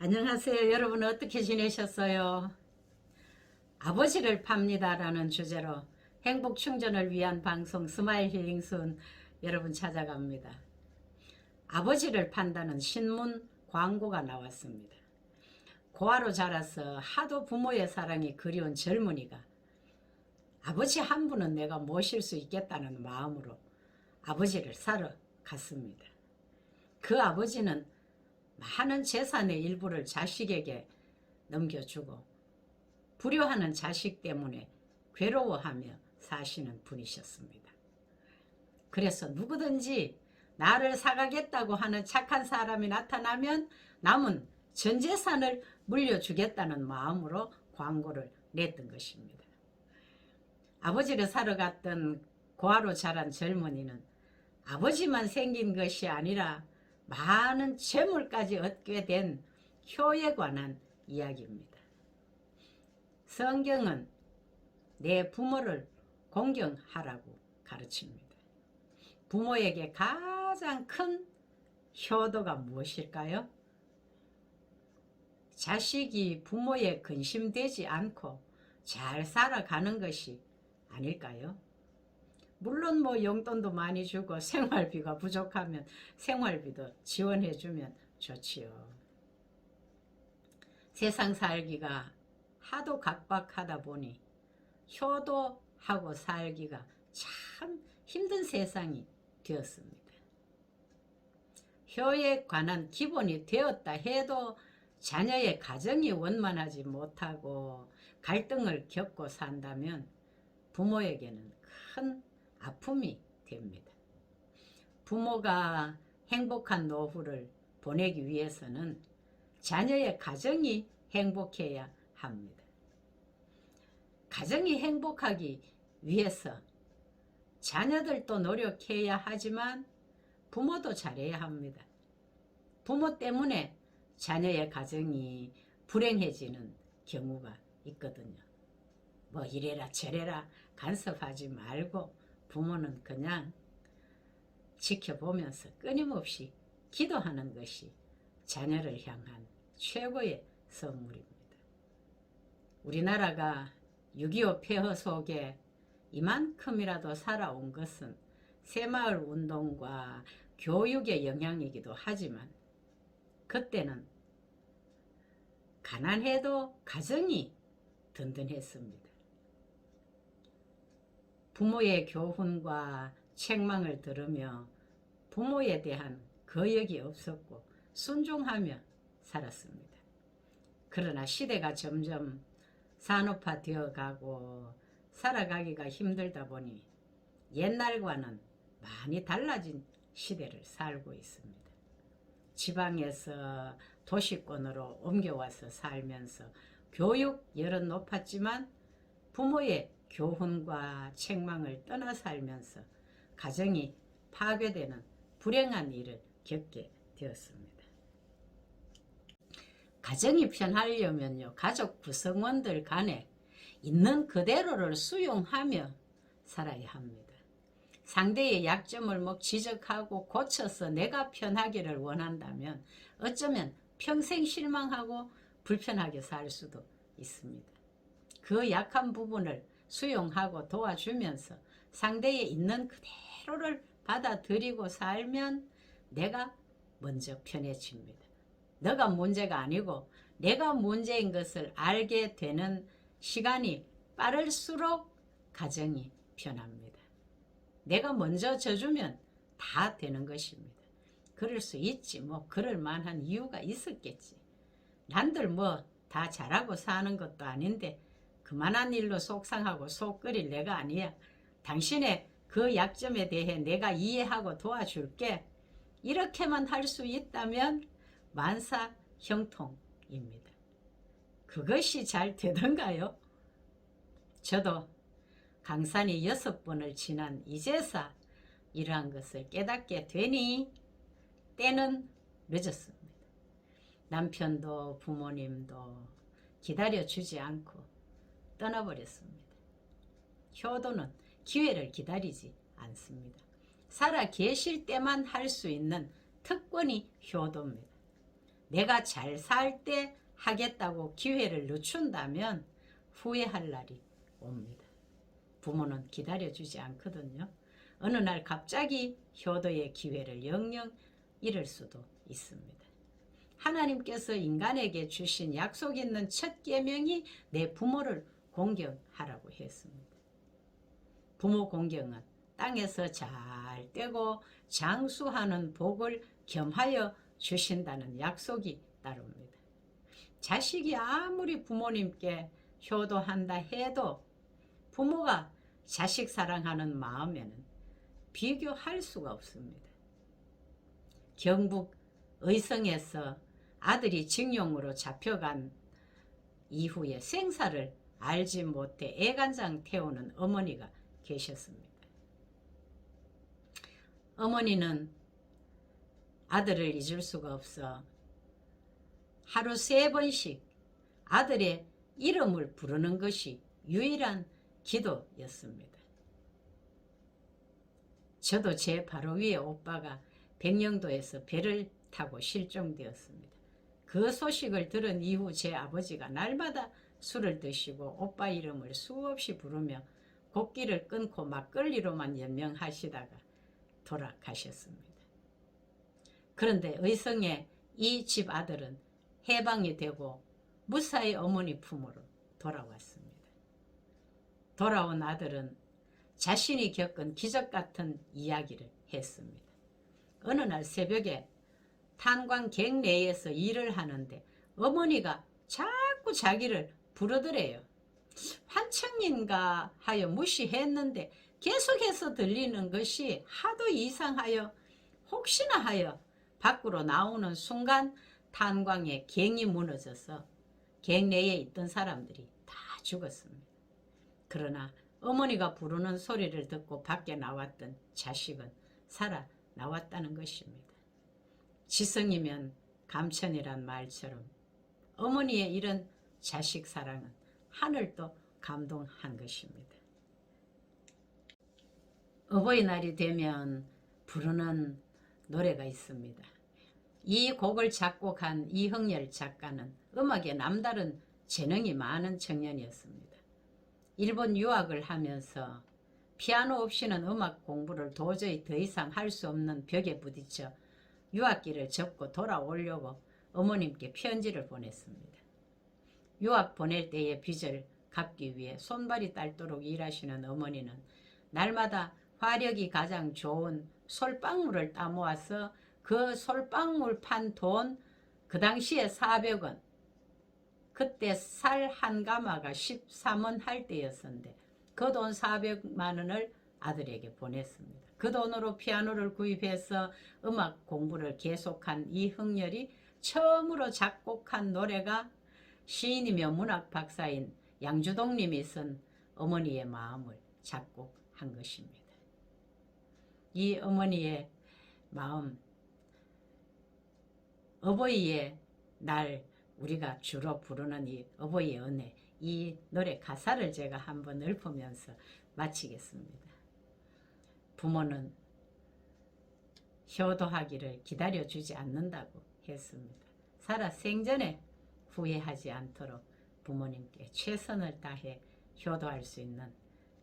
안녕하세요. 여러분 어떻게 지내셨어요? 아버지를 팝니다라는 주제로 행복 충전을 위한 방송 스마일 힐링순 여러분 찾아갑니다. 아버지를 판다는 신문 광고가 나왔습니다. 고아로 자라서 하도 부모의 사랑이 그리운 젊은이가 아버지 한 분은 내가 모실 수 있겠다는 마음으로 아버지를 사러 갔습니다. 그 아버지는 많은 재산의 일부를 자식에게 넘겨주고 불효하는 자식 때문에 괴로워하며 사시는 분이셨습니다. 그래서 누구든지 나를 사가겠다고 하는 착한 사람이 나타나면 남은 전 재산을 물려주겠다는 마음으로 광고를 냈던 것입니다. 아버지를 사러 갔던 고아로 자란 젊은이는 아버지만 생긴 것이 아니라 많은 재물까지 얻게 된 효에 관한 이야기입니다. 성경은 내 부모를 공경하라고 가르칩니다. 부모에게 가장 큰 효도가 무엇일까요? 자식이 부모에 근심되지 않고 잘 살아가는 것이 아닐까요? 물론 용돈도 많이 주고 생활비가 부족하면 생활비도 지원해주면 좋지요. 세상 살기가 하도 각박하다 보니 효도하고 살기가 참 힘든 세상이 되었습니다. 효에 관한 기본이 되었다 해도 자녀의 가정이 원만하지 못하고 갈등을 겪고 산다면 부모에게는 큰 아픔이 됩니다. 부모가 행복한 노후를 보내기 위해서는 자녀의 가정이 행복해야 합니다. 가정이 행복하기 위해서 자녀들도 노력해야 하지만 부모도 잘해야 합니다. 부모 때문에 자녀의 가정이 불행해지는 경우가 있거든요. 이래라 저래라 간섭하지 말고 부모는 그냥 지켜보면서 끊임없이 기도하는 것이 자녀를 향한 최고의 선물입니다. 우리나라가 6.25 폐허 속에 이만큼이라도 살아온 것은 새마을 운동과 교육의 영향이기도 하지만 그때는 가난해도 가정이 든든했습니다. 부모의 교훈과 책망을 들으며 부모에 대한 거역이 없었고 순종하며 살았습니다. 그러나 시대가 점점 산업화되어 가고 살아가기가 힘들다 보니 옛날과는 많이 달라진 시대를 살고 있습니다. 지방에서 도시권으로 옮겨와서 살면서 교육 열은 높았지만 부모의 교훈과 책망을 떠나 살면서 가정이 파괴되는 불행한 일을 겪게 되었습니다. 가정이 편하려면요, 가족 구성원들 간에 있는 그대로를 수용하며 살아야 합니다. 상대의 약점을 지적하고 고쳐서 내가 편하기를 원한다면 어쩌면 평생 실망하고 불편하게 살 수도 있습니다. 그 약한 부분을 수용하고 도와주면서 상대의 있는 그대로를 받아들이고 살면 내가 먼저 편해집니다. 너가 문제가 아니고 내가 문제인 것을 알게 되는 시간이 빠를수록 가정이 편합니다. 내가 먼저 져주면 다 되는 것입니다. 그럴 수 있지. 그럴 만한 이유가 있었겠지. 난들 다 잘하고 사는 것도 아닌데 그만한 일로 속상하고 속 끓일 내가 아니야. 당신의 그 약점에 대해 내가 이해하고 도와줄게. 이렇게만 할 수 있다면 만사 형통입니다. 그것이 잘 되던가요? 저도 강산이 6번을 지난 이제서 이러한 것을 깨닫게 되니 때는 늦었습니다. 남편도 부모님도 기다려주지 않고 떠나버렸습니다. 효도는 기회를 기다리지 않습니다. 살아 계실 때만 할 수 있는 특권이 효도입니다. 내가 잘 살 때 하겠다고 기회를 늦춘다면 후회할 날이 옵니다. 부모는 기다려주지 않거든요. 어느 날 갑자기 효도의 기회를 영영 잃을 수도 있습니다. 하나님께서 인간에게 주신 약속 있는 첫 계명이 내 부모를 공경하라고 했습니다. 부모 공경은 땅에서 잘 되고 장수하는 복을 겸하여 주신다는 약속이 따릅니다. 자식이 아무리 부모님께 효도한다 해도 부모가 자식 사랑하는 마음에는 비교할 수가 없습니다. 경북 의성에서 아들이 징용으로 잡혀간 이후에 생사를 알지 못해 애간장 태우는 어머니가 계셨습니다. 어머니는 아들을 잊을 수가 없어 하루 3번씩 아들의 이름을 부르는 것이 유일한 기도였습니다. 저도 제 바로 위에 오빠가 백령도에서 배를 타고 실종되었습니다. 그 소식을 들은 이후 제 아버지가 날마다 술을 드시고 오빠 이름을 수없이 부르며 곡기를 끊고 막걸리로만 연명하시다가 돌아가셨습니다. 그런데 의성의 이 집 아들은 해방이 되고 무사히 어머니 품으로 돌아왔습니다. 돌아온 아들은 자신이 겪은 기적 같은 이야기를 했습니다. 어느 날 새벽에 탄광객 내에서 일을 하는데 어머니가 자꾸 자기를 부르더래요. 환청인가 하여 무시했는데 계속해서 들리는 것이 하도 이상하여 혹시나 하여 밖으로 나오는 순간 탄광의 갱이 무너져서 갱 내에 있던 사람들이 다 죽었습니다. 그러나 어머니가 부르는 소리를 듣고 밖에 나왔던 자식은 살아 나왔다는 것입니다. 지성이면 감천이란 말처럼 어머니의 이런 자식 사랑은 하늘도 감동한 것입니다. 어버이날이 되면 부르는 노래가 있습니다. 이 곡을 작곡한 이흥열 작가는 음악에 남다른 재능이 많은 청년이었습니다. 일본 유학을 하면서 피아노 없이는 음악 공부를 도저히 더 이상 할 수 없는 벽에 부딪혀 유학기를 접고 돌아오려고 어머님께 편지를 보냈습니다. 유학 보낼 때의 빚을 갚기 위해 손발이 딸도록 일하시는 어머니는 날마다 화력이 가장 좋은 솔방울을 따모아서 그 솔방울 판 돈, 그 당시에 400원, 그때 쌀 한 가마가 13원 할 때였었는데 그 돈 400만 원을 아들에게 보냈습니다. 그 돈으로 피아노를 구입해서 음악 공부를 계속한 이흥렬이 처음으로 작곡한 노래가 시인이며 문학 박사인 양주동님이 쓴 어머니의 마음을 작곡한 것입니다. 이 어머니의 마음, 어버이의 날 우리가 주로 부르는 이 어버이의 은혜, 이 노래 가사를 제가 한번 읊으면서 마치겠습니다. 부모는 효도하기를 기다려주지 않는다고 했습니다. 살아 생전에 후회하지 않도록 부모님께 최선을 다해 효도할 수 있는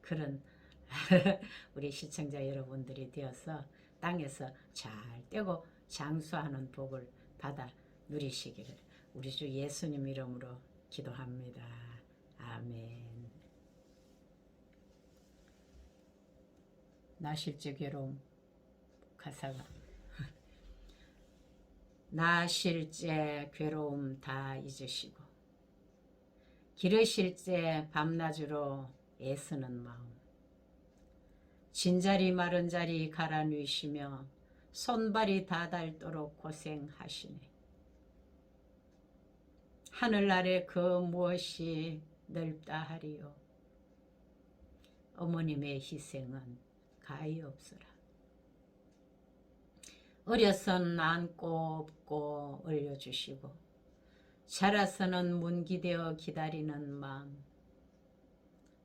그런 우리 시청자 여러분들이 되어서 땅에서 잘 되고 장수하는 복을 받아 누리시기를 우리 주 예수님 이름으로 기도합니다. 아멘. 나 실제 괴로움 가사가 나 실제 괴로움 다 잊으시고 기르실 때 밤낮으로 애쓰는 마음 진자리 마른 자리 갈아 누이시며 손발이 다 닳도록 고생하시네. 하늘 아래 그 무엇이 넓다 하리요. 어머님의 희생은 가히 없으라. 어려선 안고 업고 얼려주시고 자라서는 문기되어 기다리는 마음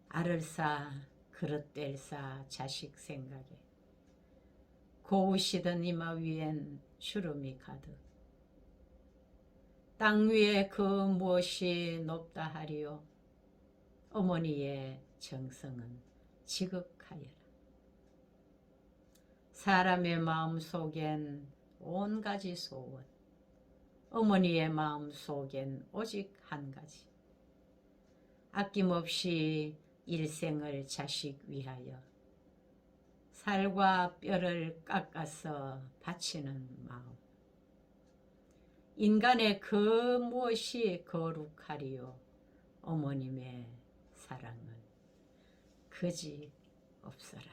알을 싸 그릇 뗄 싸 자식 생각에 고우시던 이마 위엔 주름이 가득 땅 위에 그 무엇이 높다 하리요. 어머니의 정성은 지극하여라. 사람의 마음 속엔 온 가지 소원, 어머니의 마음 속엔 오직 한 가지. 아낌없이 일생을 자식 위하여 살과 뼈를 깎아서 바치는 마음. 인간의 그 무엇이 거룩하리요. 어머님의 사랑은 그지 없어라.